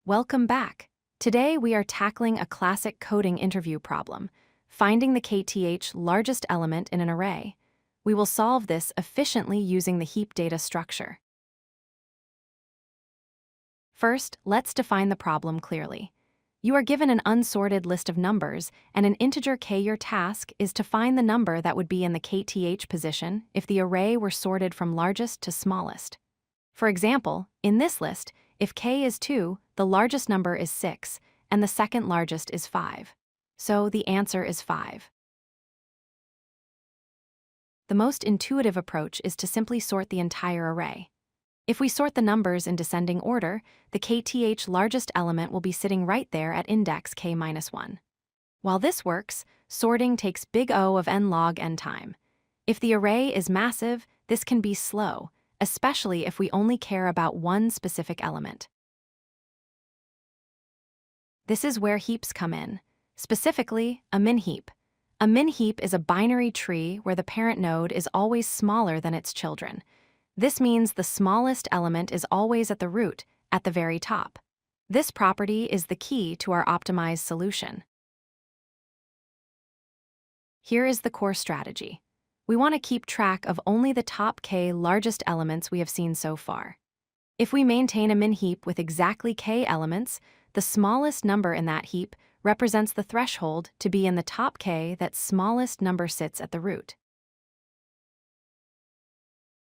Welcome back. Today we are tackling a classic coding interview problem, finding the Kth largest element in an array. We will solve this efficiently using the heap data structure. First, let's define the problem clearly. You are given an unsorted list of numbers and an integer k. Your task is to find the number that would be in the Kth position if the array were sorted from largest to smallest. For example, in this list, if k is 2, the largest number is 6, and the second largest is 5. So the answer is 5. The most intuitive approach is to simply sort the entire array. If we sort the numbers in descending order, the Kth largest element will be sitting right there at index k-1. While this works, sorting takes big O of n log n time. If the array is massive, this can be slow, especially if we only care about one specific element. This is where heaps come in, specifically a min-heap. A min-heap is a binary tree where the parent node is always smaller than its children. This means the smallest element is always at the root, at the very top. This property is the key to our optimized solution. Here is the core strategy. We want to keep track of only the top k largest elements we have seen so far. If we maintain a min-heap with exactly k elements, the smallest number in that heap represents the threshold to be in the top k. That smallest number sits at the root.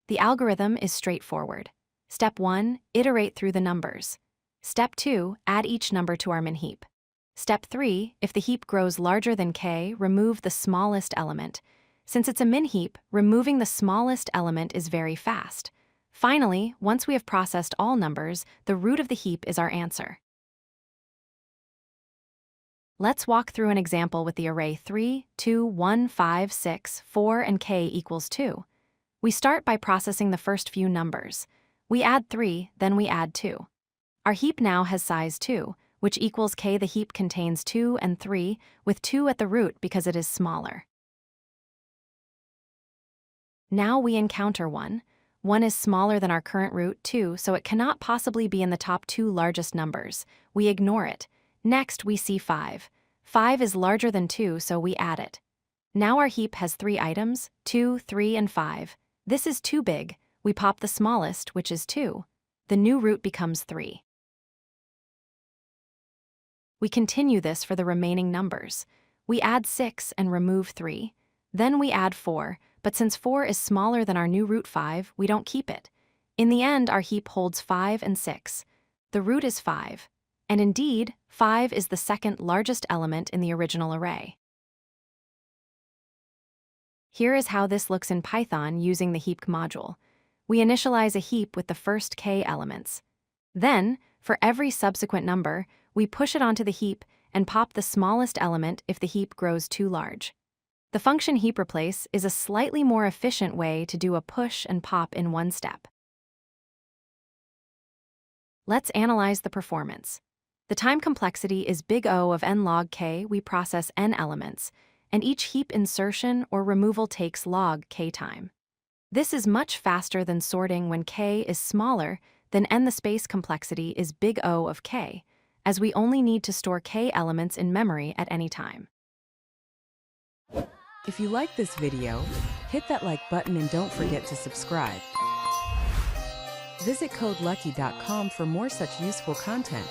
The algorithm is straightforward. Step 1, iterate through the numbers. Step 2, add each number to our min-heap. Step 3, if the heap grows larger than k, remove the smallest element. Since it's a min-heap, removing the smallest element is very fast. Finally, once we have processed all numbers, the root of the heap is our answer. Let's walk through an example with the array 3, 2, 1, 5, 6, 4, and k equals 2. We start by processing the first few numbers. We add 3, then we add 2. Our heap now has size 2, which equals k. The heap contains 2 and 3, with 2 at the root because it is smaller. Now we encounter 1. 1 is smaller than our current root, 2, so it cannot possibly be in the top 2 largest numbers. We ignore it. Next, we see 5. 5 is larger than 2, so we add it. Now our heap has 3 items, 2, 3, and 5. This is too big. We pop the smallest, which is 2. The new root becomes 3. We continue this for the remaining numbers. We add 6 and remove 3. Then we add 4, but since 4 is smaller than our new root 5, we don't keep it. In the end, our heap holds 5 and 6. The root is 5. And indeed, 5 is the second largest element in the original array. Here is how this looks in Python using the heap module. We initialize a heap with the first k elements. Then, for every subsequent number, we push it onto the heap and pop the smallest element if the heap grows too large. The function heap replace is a slightly more efficient way to do a push and pop in one step. Let's analyze the performance. The time complexity is big O of n log k. We process n elements, and each heap insertion or removal takes log k time. This is much faster than sorting when k is smaller than n. The space complexity is big O of k, as we only need to store k elements in memory at any time. If you like this video, hit that like button and don't forget to subscribe. Visit codelucky.com for more such useful content.